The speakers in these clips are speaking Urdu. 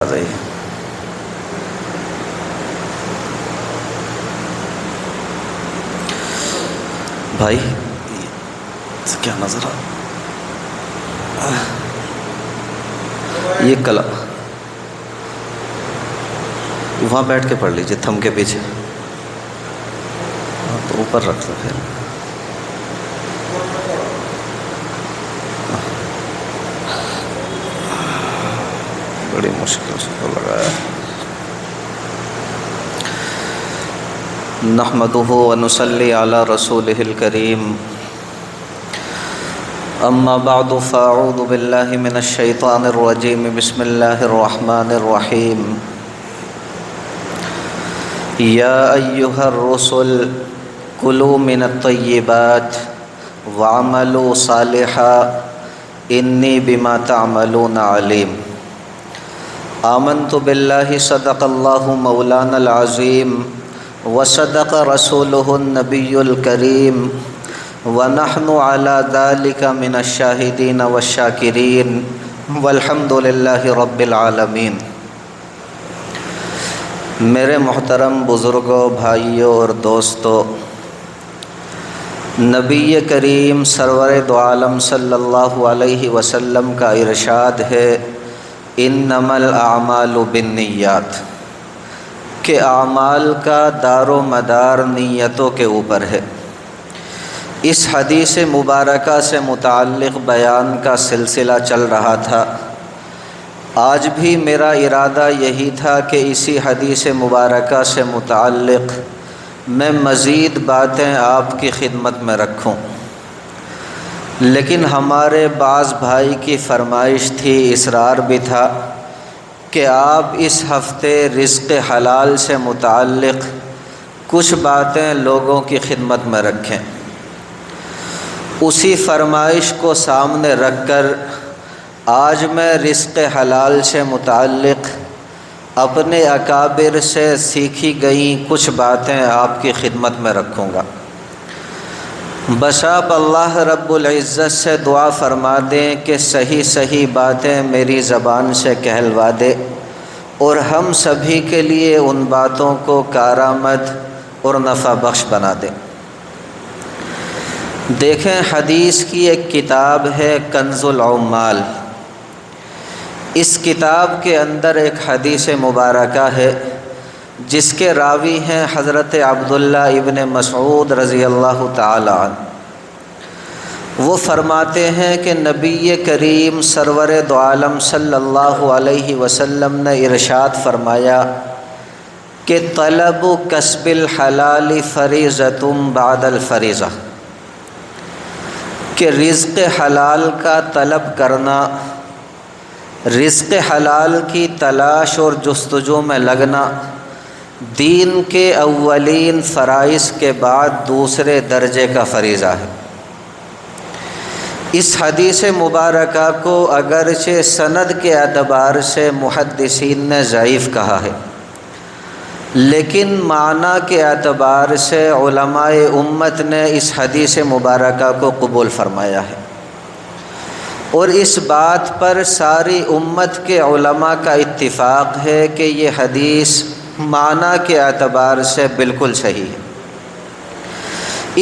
رہی بھائی کیا نظر یہ کلا وہاں بیٹھ کے پڑھ لیجئے تھم کے پیچھے تو اوپر رکھ دو پھر بڑی مشکل سے تو لگایا نحمدہ ونصلی علی رسولہ الکریم اما بعد فاعوذ باللہ من الشیطان الرجیم بسم اللہ الرحمن الرحیم یا ایہا الرسل کلوا من الطیبات وعملوا صالحا انی بما تعملون علیم آمنت باللہ صدق اللہ مولانا العظیم وصدق رسولہ النبی الکریم ونحن علی ذلک من الشاہدین والشاکرین والحمد للہ رب العالمین۔ میرے محترم بزرگوں، بھائیوں اور دوستوں، نبی کریم سرور دو عالم صلی اللہ علیہ وسلم کا ارشاد ہے انما الاعمال بالنیات کہ اعمال کا دار و مدار نیتوں کے اوپر ہے۔ اس حدیث مبارکہ سے متعلق بیان کا سلسلہ چل رہا تھا۔ آج بھی میرا ارادہ یہی تھا کہ اسی حدیث مبارکہ سے متعلق میں مزید باتیں آپ کی خدمت میں رکھوں، لیکن ہمارے بعض بھائی کی فرمائش تھی، اصرار بھی تھا کہ آپ اس ہفتے رزق حلال سے متعلق کچھ باتیں لوگوں کی خدمت میں رکھیں۔ اسی فرمائش کو سامنے رکھ کر آج میں رزق حلال سے متعلق اپنے اکابر سے سیکھی گئیں کچھ باتیں آپ کی خدمت میں رکھوں گا۔ بس آپ اللہ رب العزت سے دعا فرما دیں کہ صحیح صحیح باتیں میری زبان سے کہلوا دے اور ہم سبھی کے لیے ان باتوں کو کارآمد اور نفع بخش بنا دیں۔ دیکھیں، حدیث کی ایک کتاب ہے کنز العمال۔ اس کتاب کے اندر ایک حدیث مبارکہ ہے جس کے راوی ہیں حضرت عبداللہ ابن مسعود رضی اللہ تعالی عنہ۔ وہ فرماتے ہیں کہ نبی کریم سرور دو عالم صلی اللہ علیہ وسلم نے ارشاد فرمایا کہ طلب کسب الحلال فریضۃ بعد الفریضہ، کہ رزق حلال کا طلب کرنا، رزق حلال کی تلاش اور جستجو میں لگنا دین کے اولین فرائض کے بعد دوسرے درجے کا فریضہ ہے۔ اس حدیث مبارکہ کو اگرچہ سند کے اعتبار سے محدثین نے ضعیف کہا ہے، لیکن معنی کے اعتبار سے علماء امت نے اس حدیث مبارکہ کو قبول فرمایا ہے، اور اس بات پر ساری امت کے علماء کا اتفاق ہے کہ یہ حدیث معنی کے اعتبار سے بالکل صحیح ہے۔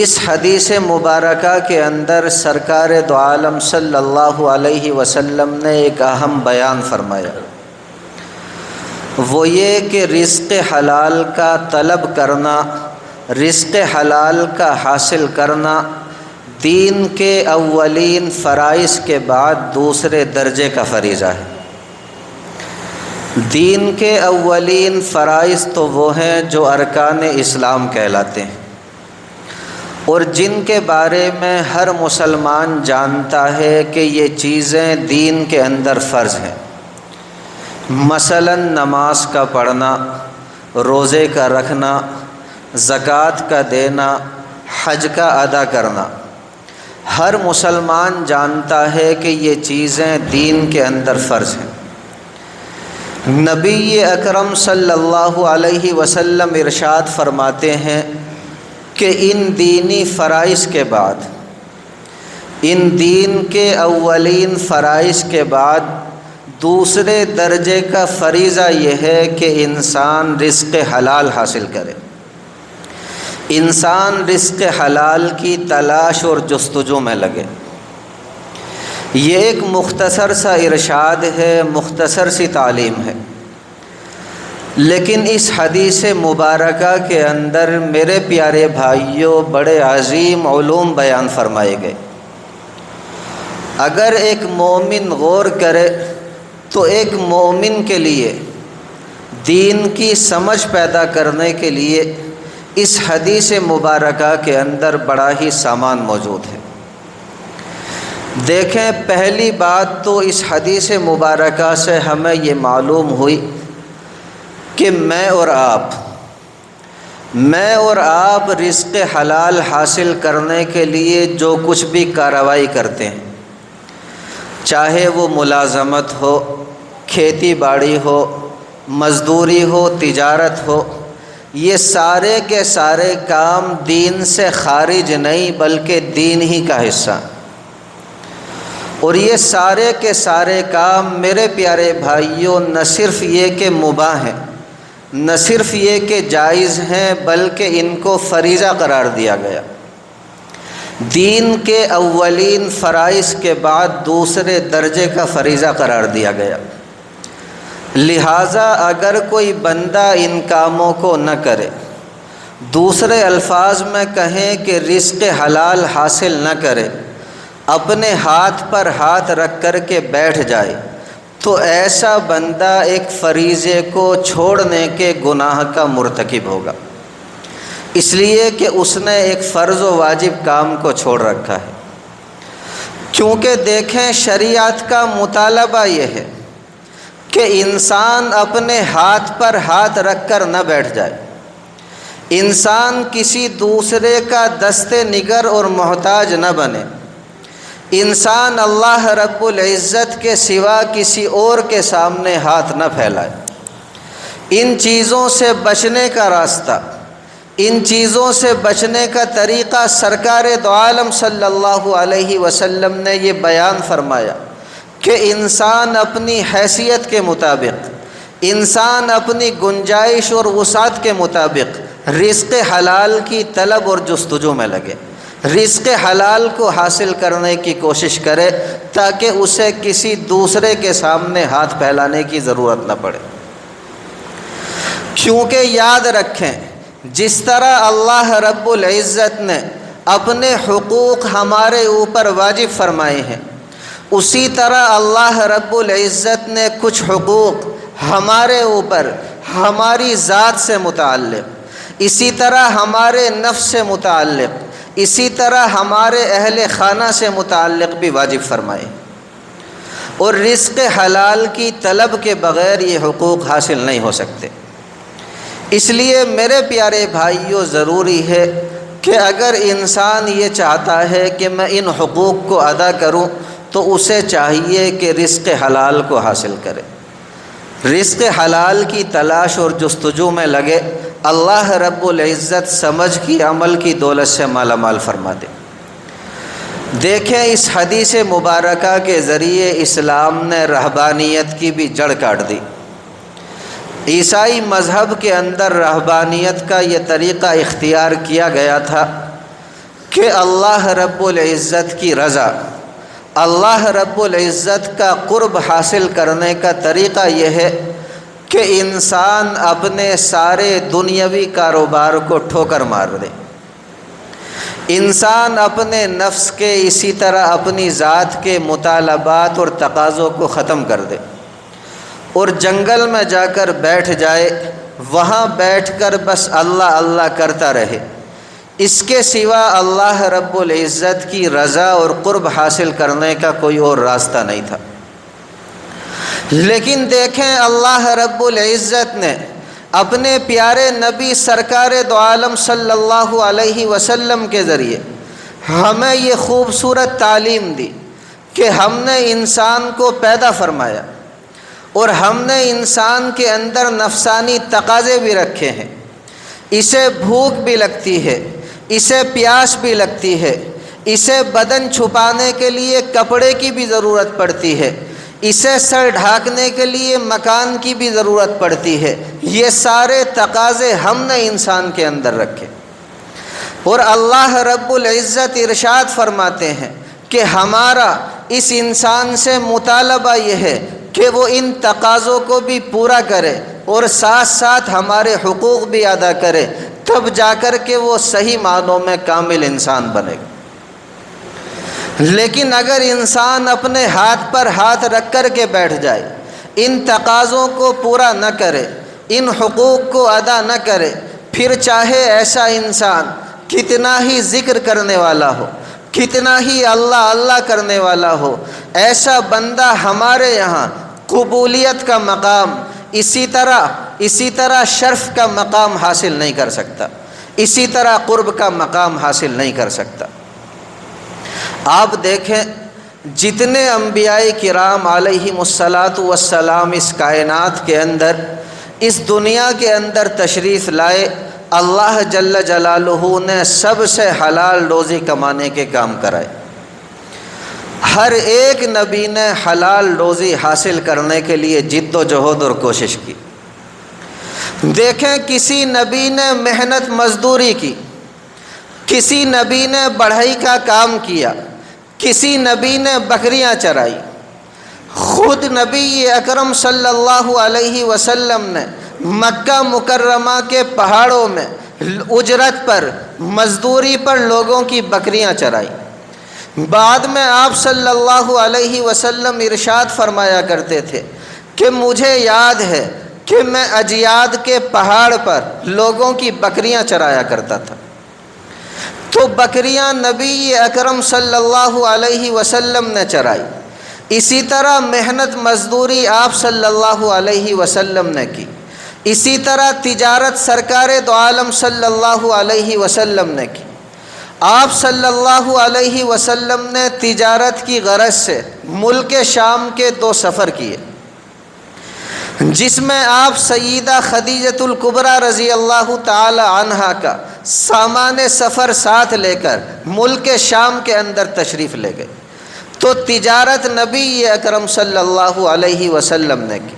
اس حدیث مبارکہ کے اندر سرکار دو عالم صلی اللہ علیہ وسلم نے ایک اہم بیان فرمایا، وہ یہ کہ رزق حلال کا طلب کرنا، رزق حلال کا حاصل کرنا دین کے اولین فرائض کے بعد دوسرے درجے کا فریضہ ہے۔ دین کے اولین فرائض تو وہ ہیں جو ارکان اسلام کہلاتے ہیں اور جن کے بارے میں ہر مسلمان جانتا ہے کہ یہ چیزیں دین کے اندر فرض ہیں۔ مثلا نماز کا پڑھنا، روزے کا رکھنا، زکوٰۃ کا دینا، حج کا ادا کرنا، ہر مسلمان جانتا ہے کہ یہ چیزیں دین کے اندر فرض ہیں۔ نبی اکرم صلی اللہ علیہ وسلم ارشاد فرماتے ہیں کہ ان دینی فرائض کے بعد، ان دین کے اولین فرائض کے بعد دوسرے درجے کا فریضہ یہ ہے کہ انسان رزق حلال حاصل کرے، انسان رزق حلال کی تلاش اور جستجو میں لگے۔ یہ ایک مختصر سا ارشاد ہے، مختصر سی تعلیم ہے، لیکن اس حدیث مبارکہ کے اندر میرے پیارے بھائیوں بڑے عظیم علوم بیان فرمائے گئے۔ اگر ایک مومن غور کرے تو ایک مومن کے لیے دین کی سمجھ پیدا کرنے کے لیے اس حدیث مبارکہ کے اندر بڑا ہی سامان موجود ہے۔ دیکھیں، پہلی بات تو اس حدیث مبارکہ سے ہمیں یہ معلوم ہوئی کہ میں اور آپ رزق حلال حاصل کرنے کے لیے جو کچھ بھی کارروائی کرتے ہیں، چاہے وہ ملازمت ہو، کھیتی باڑی ہو، مزدوری ہو، تجارت ہو، یہ سارے کے سارے کام دین سے خارج نہیں بلکہ دین ہی کا حصہ، اور یہ سارے کے سارے کام میرے پیارے بھائیوں نہ صرف یہ کہ مباح ہیں، نہ صرف یہ کہ جائز ہیں، بلکہ ان کو فریضہ قرار دیا گیا۔ دین کے اولین فرائض کے بعد دوسرے درجے کا فریضہ قرار دیا گیا۔ لہٰذا اگر کوئی بندہ ان کاموں کو نہ کرے، دوسرے الفاظ میں کہیں کہ رزق حلال حاصل نہ کرے، اپنے ہاتھ پر ہاتھ رکھ کر کے بیٹھ جائے، تو ایسا بندہ ایک فریضے کو چھوڑنے کے گناہ کا مرتکب ہوگا، اس لیے کہ اس نے ایک فرض و واجب کام کو چھوڑ رکھا ہے۔ کیونکہ دیکھیں، شریعت کا مطالبہ یہ ہے کہ انسان اپنے ہاتھ پر ہاتھ رکھ کر نہ بیٹھ جائے، انسان کسی دوسرے کا دست نگر اور محتاج نہ بنے، انسان اللہ رب العزت کے سوا کسی اور کے سامنے ہاتھ نہ پھیلائے۔ ان چیزوں سے بچنے کا راستہ، ان چیزوں سے بچنے کا طریقہ سرکار دو عالم صلی اللہ علیہ وسلم نے یہ بیان فرمایا کہ انسان اپنی حیثیت کے مطابق، انسان اپنی گنجائش اور وسعت کے مطابق رزق حلال کی طلب اور جستجو میں لگے، رزق حلال کو حاصل کرنے کی کوشش کرے، تاکہ اسے کسی دوسرے کے سامنے ہاتھ پھیلانے کی ضرورت نہ پڑے۔ کیونکہ یاد رکھیں، جس طرح اللہ رب العزت نے اپنے حقوق ہمارے اوپر واجب فرمائے ہیں، اسی طرح اللہ رب العزت نے کچھ حقوق ہمارے اوپر ہماری ذات سے متعلق، اسی طرح ہمارے نفس سے متعلق، اسی طرح ہمارے اہل خانہ سے متعلق بھی واجب فرمائے، اور رزق حلال کی طلب کے بغیر یہ حقوق حاصل نہیں ہو سکتے۔ اس لیے میرے پیارے بھائیوں، ضروری ہے کہ اگر انسان یہ چاہتا ہے کہ میں ان حقوق کو ادا کروں، تو اسے چاہیے کہ رزق حلال کو حاصل کرے، رزق حلال کی تلاش اور جستجو میں لگے، اللہ رب العزت سمجھ کی عمل کی دولت سے مالا مال فرما دے۔ دیکھیں، اس حدیث مبارکہ کے ذریعے اسلام نے رہبانیت کی بھی جڑ کاٹ دی۔ عیسائی مذہب کے اندر رہبانیت کا یہ طریقہ اختیار کیا گیا تھا کہ اللہ رب العزت کی رضا، اللہ رب العزت کا قرب حاصل کرنے کا طریقہ یہ ہے کہ انسان اپنے سارے دنیاوی کاروبار کو ٹھوکر مار دے، انسان اپنے نفس کے، اسی طرح اپنی ذات کے مطالبات اور تقاضوں کو ختم کر دے، اور جنگل میں جا کر بیٹھ جائے، وہاں بیٹھ کر بس اللہ اللہ کرتا رہے، اس کے سوا اللہ رب العزت کی رضا اور قرب حاصل کرنے کا کوئی اور راستہ نہیں تھا۔ لیکن دیکھیں، اللہ رب العزت نے اپنے پیارے نبی سرکار دو عالم صلی اللہ علیہ وسلم کے ذریعے ہمیں یہ خوبصورت تعلیم دی کہ ہم نے انسان کو پیدا فرمایا، اور ہم نے انسان کے اندر نفسانی تقاضے بھی رکھے ہیں، اسے بھوک بھی لگتی ہے، اسے پیاس بھی لگتی ہے، اسے بدن چھپانے کے لیے کپڑے کی بھی ضرورت پڑتی ہے، اسے سر ڈھانکنے کے لیے مکان کی بھی ضرورت پڑتی ہے۔ یہ سارے تقاضے ہم نے انسان کے اندر رکھے، اور اللہ رب العزت ارشاد فرماتے ہیں کہ ہمارا اس انسان سے مطالبہ یہ ہے کہ وہ ان تقاضوں کو بھی پورا کرے اور ساتھ ساتھ ہمارے حقوق بھی ادا کرے، تب جا کر کے وہ صحیح معنوں میں کامل انسان بنے گا۔ لیکن اگر انسان اپنے ہاتھ پر ہاتھ رکھ کر کے بیٹھ جائے، ان تقاضوں کو پورا نہ کرے، ان حقوق کو ادا نہ کرے، پھر چاہے ایسا انسان کتنا ہی ذکر کرنے والا ہو، کتنا ہی اللہ اللہ کرنے والا ہو، ایسا بندہ ہمارے یہاں قبولیت کا مقام، اسی طرح شرف کا مقام حاصل نہیں کر سکتا، اسی طرح قرب کا مقام حاصل نہیں کر سکتا۔ آپ دیکھیں جتنے انبیاء کرام علیہم الصلاۃ والسلام اس کائنات کے اندر، اس دنیا کے اندر تشریف لائے، اللہ جل جلالہ نے سب سے حلال روزی کمانے کے کام کرائے۔ ہر ایک نبی نے حلال روزی حاصل کرنے کے لیے جد و جہد اور کوشش کی۔ دیکھیں کسی نبی نے محنت مزدوری کی، کسی نبی نے بڑھئی کا کام کیا، کسی نبی نے بکریاں چرائی۔ خود نبی اکرم صلی اللہ علیہ وسلم نے مکہ مکرمہ کے پہاڑوں میں اجرت پر، مزدوری پر لوگوں کی بکریاں چرائی۔ بعد میں آپ صلی اللہ علیہ وسلم ارشاد فرمایا کرتے تھے کہ مجھے یاد ہے کہ میں اجیاد کے پہاڑ پر لوگوں کی بکریاں چرایا کرتا تھا۔ تو بکریاں نبی اکرم صلی اللہ علیہ وسلم نے چرائی، اسی طرح محنت مزدوری آپ صلی اللہ علیہ وسلم نے کی، اسی طرح تجارت سرکار دو عالم صلی اللہ علیہ وسلم نے کی۔ آپ صلی اللہ علیہ وسلم نے تجارت کی غرض سے ملک شام کے 2 سفر کیے، جس میں آپ سیدہ خدیجۃ الکبریٰ رضی اللہ تعالی عنہا کا سامان سفر ساتھ لے کر ملک شام کے اندر تشریف لے گئے۔ تو تجارت نبی اکرم صلی اللہ علیہ وسلم نے کی۔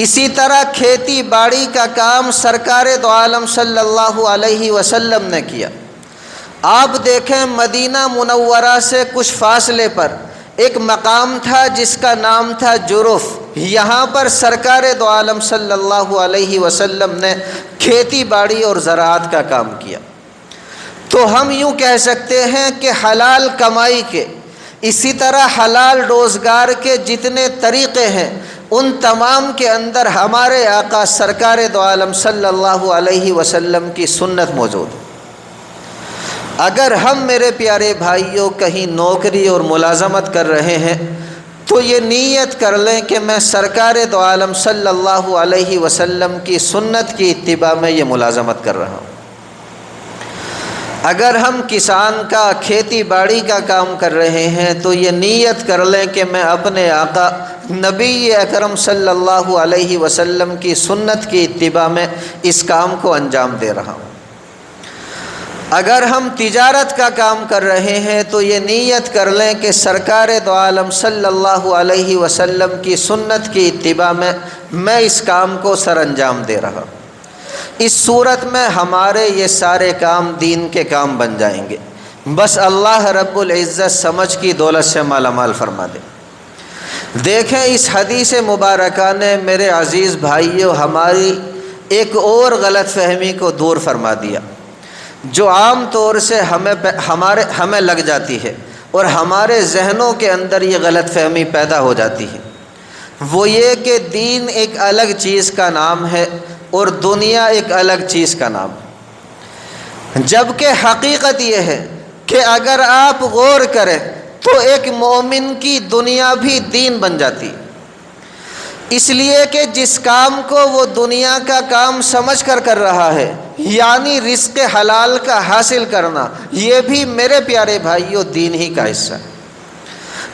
اسی طرح کھیتی باڑی کا کام سرکار دو عالم صلی اللہ علیہ وسلم نے کیا۔ آپ دیکھیں مدینہ منورہ سے کچھ فاصلے پر ایک مقام تھا جس کا نام تھا جرف، یہاں پر سرکار دو عالم صلی اللہ علیہ وسلم نے کھیتی باڑی اور زراعت کا کام کیا۔ تو ہم یوں کہہ سکتے ہیں کہ حلال کمائی کے، اسی طرح حلال روزگار کے جتنے طریقے ہیں، ان تمام کے اندر ہمارے آقا سرکار دو عالم صلی اللہ علیہ وسلم کی سنت موجود ہے۔ اگر ہم میرے پیارے بھائیوں کہیں نوکری اور ملازمت کر رہے ہیں تو یہ نیت کر لیں کہ میں سرکار دو عالم صلی اللہ علیہ وسلم کی سنت کی اتباع میں یہ ملازمت کر رہا ہوں۔ اگر ہم کسان کا، کھیتی باڑی کا کام کر رہے ہیں تو یہ نیت کر لیں کہ میں اپنے آقا نبی اکرم صلی اللہ علیہ وسلم کی سنت کی اتباع میں اس کام کو انجام دے رہا ہوں۔ اگر ہم تجارت کا کام کر رہے ہیں تو یہ نیت کر لیں کہ سرکار دو عالم صلی اللہ علیہ وسلم کی سنت کی اتباع میں اس کام کو سر انجام دے رہا ہوں۔ اس صورت میں ہمارے یہ سارے کام دین کے کام بن جائیں گے، بس اللہ رب العزت سمجھ کی دولت سے مالا مال فرما دے۔ دیکھیں اس حدیث مبارکہ نے میرے عزیز بھائیوں ہماری ایک اور غلط فہمی کو دور فرما دیا، جو عام طور سے ہمیں لگ جاتی ہے اور ہمارے ذہنوں کے اندر یہ غلط فہمی پیدا ہو جاتی ہے۔ وہ یہ کہ دین ایک الگ چیز کا نام ہے اور دنیا ایک الگ چیز کا نام ہے، جبکہ حقیقت یہ ہے کہ اگر آپ غور کریں تو ایک مومن کی دنیا بھی دین بن جاتی ہے، اس لیے کہ جس کام کو وہ دنیا کا کام سمجھ کر رہا ہے، یعنی رزق حلال کا حاصل کرنا، یہ بھی میرے پیارے بھائیوں دین ہی کا حصہ ہے۔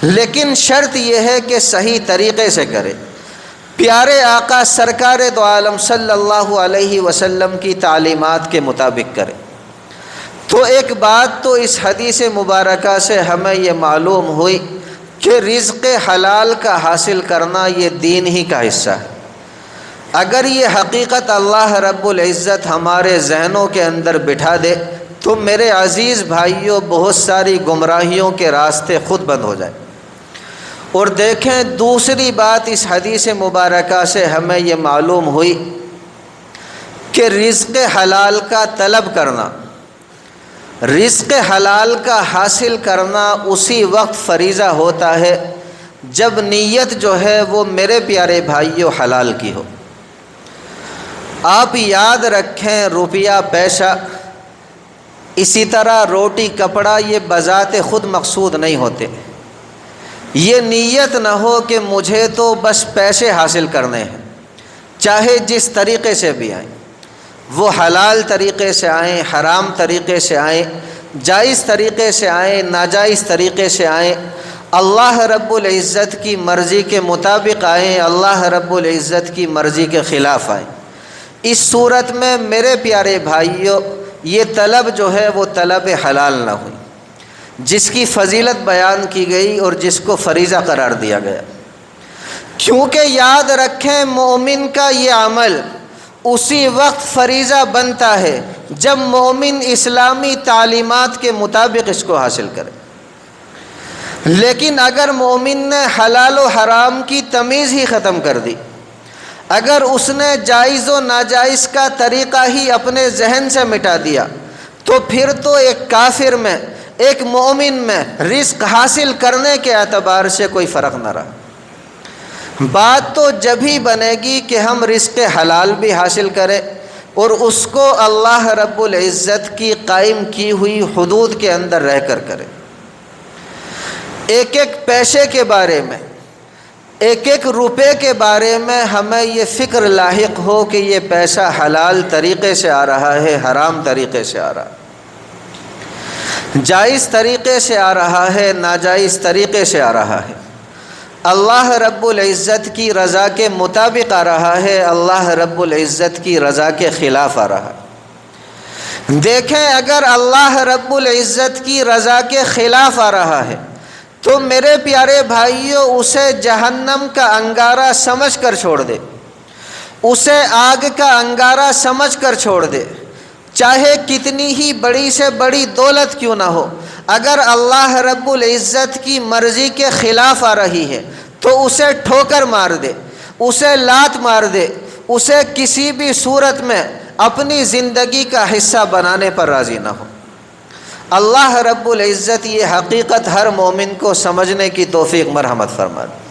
لیکن شرط یہ ہے کہ صحیح طریقے سے کرے، پیارے آقا سرکار دو عالم صلی اللہ علیہ وسلم کی تعلیمات کے مطابق کرے۔ تو ایک بات تو اس حدیث مبارکہ سے ہمیں یہ معلوم ہوئی کہ رزق حلال کا حاصل کرنا یہ دین ہی کا حصہ ہے۔ اگر یہ حقیقت اللہ رب العزت ہمارے ذہنوں کے اندر بٹھا دے تو میرے عزیز بھائیوں بہت ساری گمراہیوں کے راستے خود بند ہو جائیں۔ اور دیکھیں دوسری بات اس حدیث مبارکہ سے ہمیں یہ معلوم ہوئی کہ رزق حلال کا طلب کرنا، رزق حلال کا حاصل کرنا اسی وقت فریضہ ہوتا ہے جب نیت جو ہے وہ میرے پیارے بھائیوں حلال کی ہو۔ آپ یاد رکھیں روپیہ پیسہ، اسی طرح روٹی کپڑا یہ بذات خود مقصود نہیں ہوتے۔ یہ نیت نہ ہو کہ مجھے تو بس پیسے حاصل کرنے ہیں، چاہے جس طریقے سے بھی آئیں، وہ حلال طریقے سے آئیں، حرام طریقے سے آئیں، جائز طریقے سے آئیں، ناجائز طریقے سے آئیں، اللہ رب العزت کی مرضی کے مطابق آئیں، اللہ رب العزت کی مرضی کے خلاف آئیں۔ اس صورت میں میرے پیارے بھائیوں یہ طلب جو ہے وہ طلب حلال نہ ہوئی، جس کی فضیلت بیان کی گئی اور جس کو فریضہ قرار دیا گیا۔ کیونکہ یاد رکھیں مومن کا یہ عمل اسی وقت فریضہ بنتا ہے جب مومن اسلامی تعلیمات کے مطابق اس کو حاصل کرے۔ لیکن اگر مومن نے حلال و حرام کی تمیز ہی ختم کر دی، اگر اس نے جائز و ناجائز کا طریقہ ہی اپنے ذہن سے مٹا دیا، تو پھر تو ایک کافر میں ایک مومن میں رزق حاصل کرنے کے اعتبار سے کوئی فرق نہ رہا۔ بات تو جب ہی بنے گی کہ ہم رزق حلال بھی حاصل کریں اور اس کو اللہ رب العزت کی قائم کی ہوئی حدود کے اندر رہ کر کریں۔ ایک ایک پیسے کے بارے میں، ایک ایک روپے کے بارے میں ہمیں یہ فکر لاحق ہو کہ یہ پیسہ حلال طریقے سے آ رہا ہے، حرام طریقے سے آ رہا ہے، جائز طریقے سے آ رہا ہے، ناجائز طریقے سے آ رہا ہے، اللہ رب العزت کی رضا کے مطابق آ رہا ہے، اللہ رب العزت کی رضا کے خلاف آ رہا ہے۔ دیکھیں اگر اللہ رب العزت کی رضا کے خلاف آ رہا ہے تو میرے پیارے بھائیوں اسے جہنم کا انگارہ سمجھ کر چھوڑ دے، اسے آگ کا انگارہ سمجھ کر چھوڑ دے، چاہے کتنی ہی بڑی سے بڑی دولت کیوں نہ ہو، اگر اللہ رب العزت کی مرضی کے خلاف آ رہی ہے تو اسے ٹھوکر مار دے، اسے لات مار دے، اسے کسی بھی صورت میں اپنی زندگی کا حصہ بنانے پر راضی نہ ہو۔ اللہ رب العزت یہ حقیقت ہر مومن کو سمجھنے کی توفیق مرحمت فرما دے۔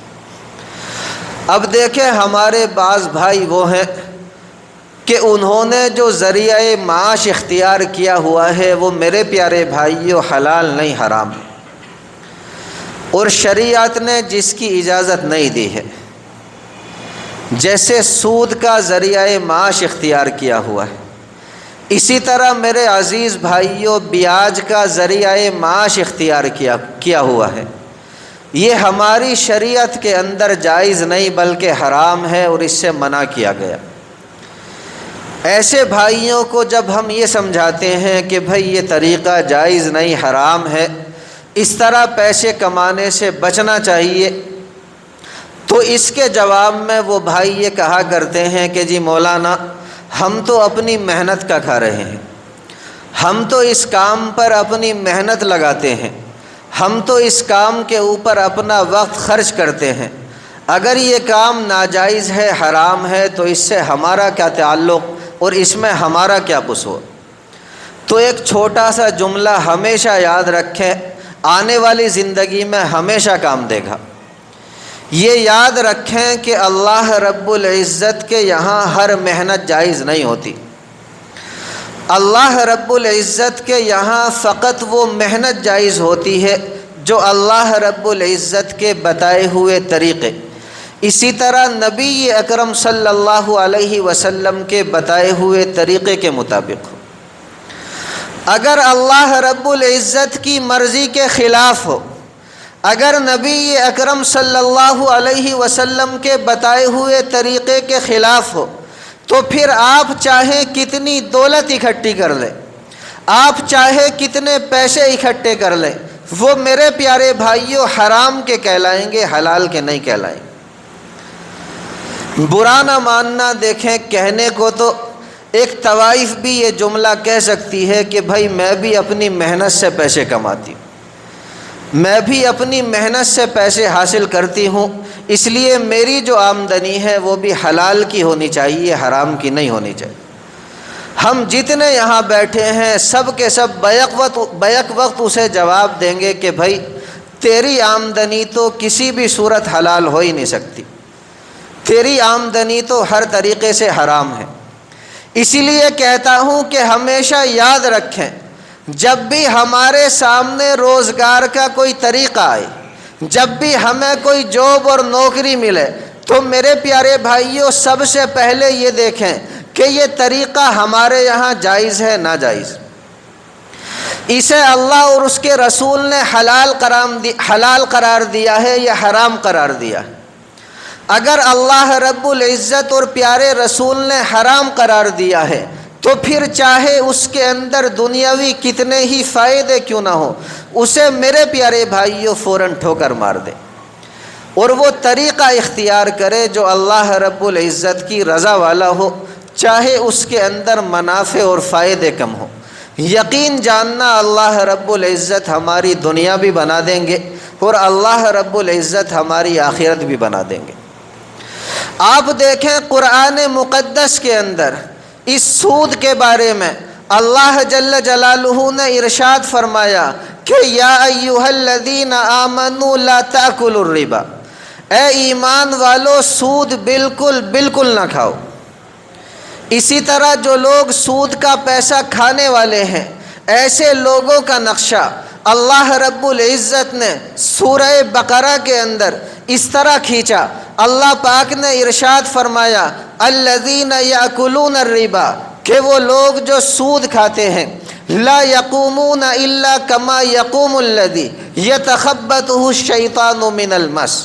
اب دیکھیں ہمارے بعض بھائی وہ ہیں کہ انہوں نے جو ذریعہ معاش اختیار کیا ہوا ہے وہ میرے پیارے بھائیوں حلال نہیں حرام ہے، اور شریعت نے جس کی اجازت نہیں دی ہے۔ جیسے سود کا ذریعہ معاش اختیار کیا ہوا ہے، اسی طرح میرے عزیز بھائیوں بیاج کا ذریعہ معاش اختیار کیا ہوا ہے۔ یہ ہماری شریعت کے اندر جائز نہیں بلکہ حرام ہے اور اس سے منع کیا گیا۔ ایسے بھائیوں کو جب ہم یہ سمجھاتے ہیں کہ بھئی یہ طریقہ جائز نہیں حرام ہے، اس طرح پیسے کمانے سے بچنا چاہیے، تو اس کے جواب میں وہ بھائی یہ کہا کرتے ہیں کہ جی مولانا ہم تو اپنی محنت کا کھا رہے ہیں، ہم تو اس کام پر اپنی محنت لگاتے ہیں، ہم تو اس کام کے اوپر اپنا وقت خرچ کرتے ہیں، اگر یہ کام ناجائز ہے حرام ہے تو اس سے ہمارا کیا تعلق اور اس میں ہمارا کیا قصور۔ تو ایک چھوٹا سا جملہ ہمیشہ یاد رکھیں، آنے والی زندگی میں ہمیشہ کام دے گا۔ یہ یاد رکھیں کہ اللہ رب العزت کے یہاں ہر محنت جائز نہیں ہوتی۔ اللہ رب العزت کے یہاں فقط وہ محنت جائز ہوتی ہے جو اللہ رب العزت کے بتائے ہوئے طریقے، اسی طرح نبی اکرم صلی اللہ علیہ وسلم کے بتائے ہوئے طریقے کے مطابق ہو۔ اگر اللہ رب العزت کی مرضی کے خلاف ہو، اگر نبی اکرم صلی اللہ علیہ وسلم کے بتائے ہوئے طریقے کے خلاف ہو، تو پھر آپ چاہے کتنی دولت اکٹھی کر لیں، آپ چاہے کتنے پیسے اکٹھے کر لیں، وہ میرے پیارے بھائیوں حرام کے کہلائیں گے، حلال کے نہیں کہلائیں گے۔ برا نہ ماننا، دیکھیں کہنے کو تو ایک طوائف بھی یہ جملہ کہہ سکتی ہے کہ بھائی میں بھی اپنی محنت سے پیسے کماتی ہوں، میں بھی اپنی محنت سے پیسے حاصل کرتی ہوں، اس لیے میری جو آمدنی ہے وہ بھی حلال کی ہونی چاہیے، حرام کی نہیں ہونی چاہیے۔ ہم جتنے یہاں بیٹھے ہیں سب کے سب بیک وقت اسے جواب دیں گے کہ بھائی تیری آمدنی تو کسی بھی صورت حلال ہو ہی نہیں سکتی، تیری آمدنی تو ہر طریقے سے حرام ہے۔ اسی لیے کہتا ہوں کہ ہمیشہ یاد رکھیں، جب بھی ہمارے سامنے روزگار کا کوئی طریقہ آئے، جب بھی ہمیں کوئی جاب اور نوکری ملے، تو میرے پیارے بھائیوں سب سے پہلے یہ دیکھیں کہ یہ طریقہ ہمارے یہاں جائز ہے ناجائز، اسے اللہ اور اس کے رسول نے حلال قرار دیا ہے یا حرام قرار دیا ہے۔ اگر اللہ رب العزت اور پیارے رسول نے حرام قرار دیا ہے تو پھر چاہے اس کے اندر دنیاوی کتنے ہی فائدے کیوں نہ ہو، اسے میرے پیارے بھائیوں فوراً ٹھوکر مار دے اور وہ طریقہ اختیار کرے جو اللہ رب العزت کی رضا والا ہو، چاہے اس کے اندر منافع اور فائدے کم ہو۔ یقین جاننا اللہ رب العزت ہماری دنیا بھی بنا دیں گے اور اللہ رب العزت ہماری آخرت بھی بنا دیں گے۔ آپ دیکھیں قرآن مقدس کے اندر اس سود کے بارے میں اللہ جل جلالہ نے ارشاد فرمایا کہ یا ایھا الذین آمنوا لا تأکلوا الربا، اے ایمان والو سود بالکل نہ کھاؤ۔ اسی طرح جو لوگ سود کا پیسہ کھانے والے ہیں، ایسے لوگوں کا نقشہ اللہ رب العزت نے سورہ بقرہ کے اندر اس طرح کھینچا۔ اللہ پاک نے ارشاد فرمایا الذین یأکلون الربا، کہ وہ لوگ جو سود کھاتے ہیں، لا یقومون الا کما یقوم الذی یتخبطہ الشیطان من المس،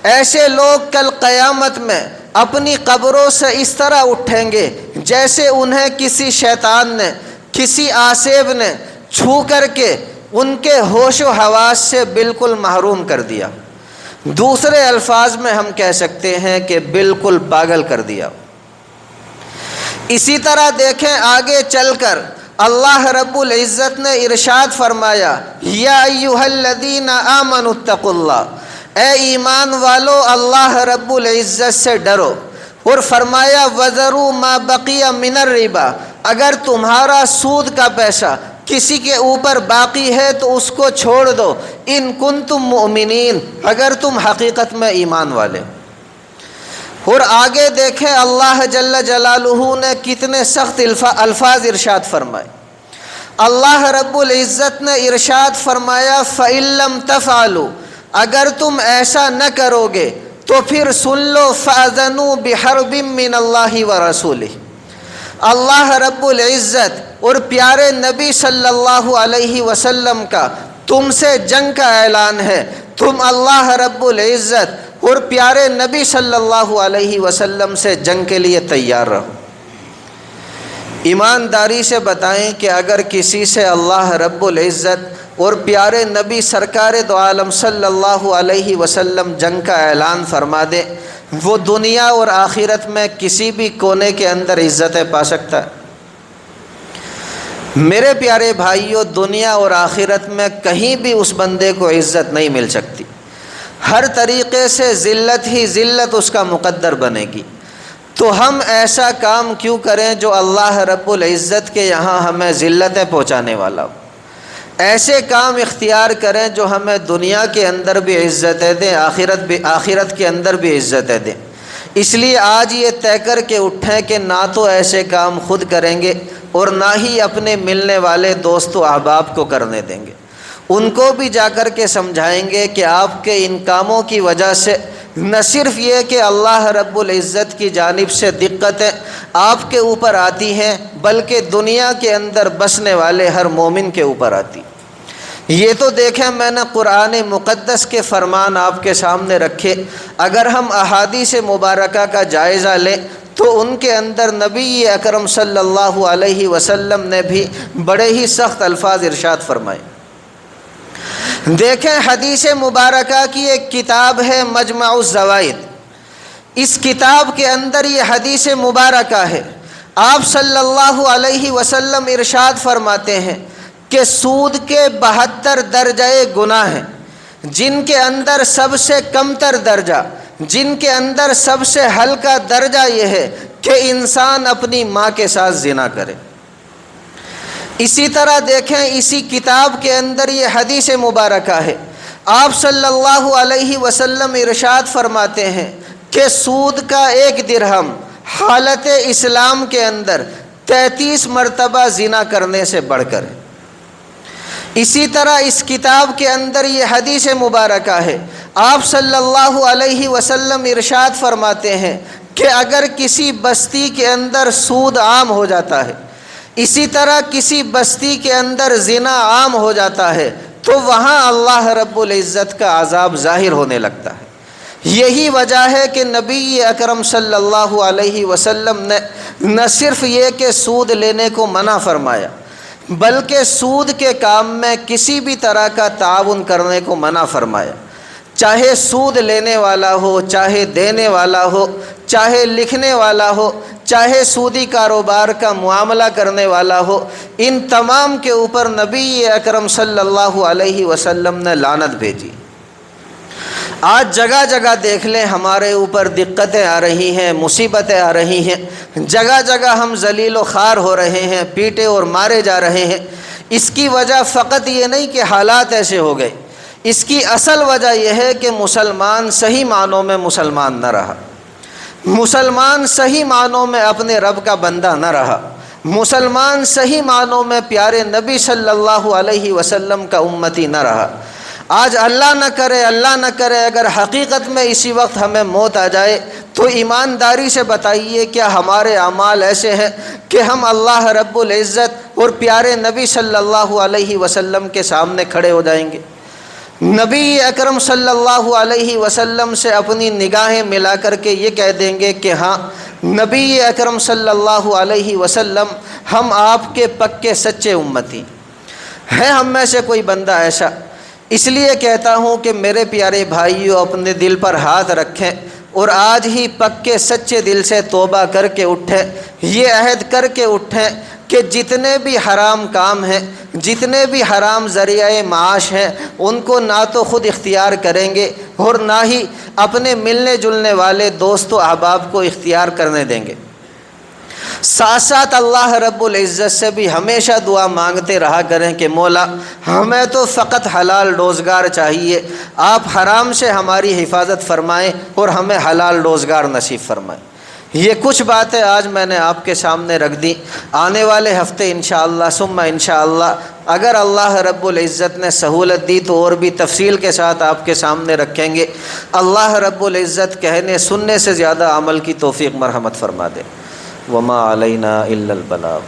ایسے لوگ کل قیامت میں اپنی قبروں سے اس طرح اٹھیں گے جیسے انہیں کسی شیطان نے، کسی آسیب نے چھو کر کے ان کے ہوش و حواس سے بالکل محروم کر دیا۔ دوسرے الفاظ میں ہم کہہ سکتے ہیں کہ بالکل پاگل کر دیا۔ اسی طرح دیکھیں آگے چل کر اللہ رب العزت نے ارشاد فرمایا یا ایھا الذین آمنوا اتقوا اللہ، اے ایمان والو اللہ رب العزت سے ڈرو، اور فرمایا وذروا ما بقی من الربا، اگر تمہارا سود کا پیسہ کسی کے اوپر باقی ہے تو اس کو چھوڑ دو، ان کنتم مؤمنین، اگر تم حقیقت میں ایمان والے۔ اور آگے دیکھیں اللہ جل جلالہ نے کتنے سخت الفاظ ارشاد فرمائے۔ اللہ رب العزت نے ارشاد فرمایا فَإِن لَّمْ تَفْعَلُوا، اگر تم ایسا نہ کرو گے تو پھر سن لو فَأَذَنُوا بِحَرْبٍ مِّنَ اللَّهِ وَرَسُولِهِ، اللہ رب العزت اور پیارے نبی صلی اللہ علیہ وسلم کا تم سے جنگ کا اعلان ہے، تم اللہ رب العزت اور پیارے نبی صلی اللہ علیہ وسلم سے جنگ کے لیے تیار رہو۔ ایمانداری سے بتائیں کہ اگر کسی سے اللہ رب العزت اور پیارے نبی سرکار دو عالم صلی اللہ علیہ وسلم جنگ کا اعلان فرما دے، وہ دنیا اور آخرت میں کسی بھی کونے کے اندر عزتیں پا سکتا ہے؟ میرے پیارے بھائیوں، دنیا اور آخرت میں کہیں بھی اس بندے کو عزت نہیں مل سکتی، ہر طریقے سے ذلت ہی ذلت اس کا مقدر بنے گی۔ تو ہم ایسا کام کیوں کریں جو اللہ رب العزت کے یہاں ہمیں ذلتیں پہنچانے والا ہو؟ ایسے کام اختیار کریں جو ہمیں دنیا کے اندر بھی عزتیں دیں، آخرت کے اندر بھی عزتیں دیں۔ اس لیے آج یہ طے کر کے اٹھیں کہ نہ تو ایسے کام خود کریں گے اور نہ ہی اپنے ملنے والے دوست و احباب کو کرنے دیں گے۔ ان کو بھی جا کر کے سمجھائیں گے کہ آپ کے ان کاموں کی وجہ سے نہ صرف یہ کہ اللہ رب العزت کی جانب سے دقتیں آپ کے اوپر آتی ہیں، بلکہ دنیا کے اندر بسنے والے ہر مومن کے اوپر آتی۔ یہ تو دیکھیں میں نے قرآن مقدس کے فرمان آپ کے سامنے رکھے، اگر ہم احادیث مبارکہ کا جائزہ لیں تو ان کے اندر نبی اکرم صلی اللہ علیہ وسلم نے بھی بڑے ہی سخت الفاظ ارشاد فرمائے۔ دیکھیں حدیث مبارکہ کی ایک کتاب ہے مجمع الزوائد، اس کتاب کے اندر یہ حدیث مبارکہ ہے۔ آپ صلی اللہ علیہ وسلم ارشاد فرماتے ہیں کہ سود کے 72 درجۂ گناہ ہیں، جن کے اندر سب سے کمتر درجہ، جن کے اندر سب سے ہلکا درجہ یہ ہے کہ انسان اپنی ماں کے ساتھ زنا کرے۔ اسی طرح دیکھیں اسی کتاب کے اندر یہ حدیث مبارکہ ہے، آپ صلی اللہ علیہ وسلم ارشاد فرماتے ہیں کہ سود کا 1 درہم حالت اسلام کے اندر 33 مرتبہ زنا کرنے سے بڑھ کر ہے۔ اسی طرح اس کتاب کے اندر یہ حدیث مبارکہ ہے، آپ صلی اللہ علیہ وسلم ارشاد فرماتے ہیں کہ اگر کسی بستی کے اندر سود عام ہو جاتا ہے، اسی طرح کسی بستی کے اندر زنا عام ہو جاتا ہے، تو وہاں اللہ رب العزت کا عذاب ظاہر ہونے لگتا ہے۔ یہی وجہ ہے کہ نبی اکرم صلی اللہ علیہ وسلم نے نہ صرف یہ کہ سود لینے کو منع فرمایا، بلکہ سود کے کام میں کسی بھی طرح کا تعاون کرنے کو منع فرمایا، چاہے سود لینے والا ہو، چاہے دینے والا ہو، چاہے لکھنے والا ہو، چاہے سودی کاروبار کا معاملہ کرنے والا ہو، ان تمام کے اوپر نبی اکرم صلی اللہ علیہ وسلم نے لعنت بھیجی۔ آج جگہ جگہ دیکھ لیں ہمارے اوپر دقتیں آ رہی ہیں، مصیبتیں آ رہی ہیں، جگہ جگہ ہم ذلیل و خوار ہو رہے ہیں، پیٹے اور مارے جا رہے ہیں۔ اس کی وجہ فقط یہ نہیں کہ حالات ایسے ہو گئے، اس کی اصل وجہ یہ ہے کہ مسلمان صحیح معنوں میں مسلمان نہ رہا، مسلمان صحیح معنوں میں اپنے رب کا بندہ نہ رہا، مسلمان صحیح معنوں میں پیارے نبی صلی اللہ علیہ وسلم کا امتی نہ رہا۔ آج اللہ نہ کرے اگر حقیقت میں اسی وقت ہمیں موت آ جائے تو ایمانداری سے بتائیے کیا ہمارے اعمال ایسے ہیں کہ ہم اللہ رب العزت اور پیارے نبی صلی اللہ علیہ وسلم کے سامنے کھڑے ہو جائیں گے؟ نبی اکرم صلی اللہ علیہ وسلم سے اپنی نگاہیں ملا کر کے یہ کہہ دیں گے کہ ہاں نبی اکرم صلی اللہ علیہ وسلم ہم آپ کے پکے سچے امتی ہیں۔ ہم میں سے کوئی بندہ ایسا؟ اس لیے کہتا ہوں کہ میرے پیارے بھائیوں، اپنے دل پر ہاتھ رکھیں اور آج ہی پکے سچے دل سے توبہ کر کے اٹھیں، یہ عہد کر کے اٹھیں کہ جتنے بھی حرام کام ہیں، جتنے بھی حرام ذریعہ معاش ہیں، ان کو نہ تو خود اختیار کریں گے اور نہ ہی اپنے ملنے جلنے والے دوست و احباب کو اختیار کرنے دیں گے۔ ساتھ ساتھ اللہ رب العزت سے بھی ہمیشہ دعا مانگتے رہا کریں کہ مولا ہمیں تو فقط حلال روزگار چاہیے، آپ حرام سے ہماری حفاظت فرمائیں اور ہمیں حلال روزگار نصیب فرمائیں۔ یہ کچھ باتیں آج میں نے آپ کے سامنے رکھ دی۔ آنے والے ہفتے انشاءاللہ ثم انشاءاللہ اگر اللہ رب العزت نے سہولت دی تو اور بھی تفصیل کے ساتھ آپ کے سامنے رکھیں گے۔ اللہ رب العزت کہنے سننے سے زیادہ عمل کی توفیق مرحمت فرما دے۔ وما علینا الا البلاغ۔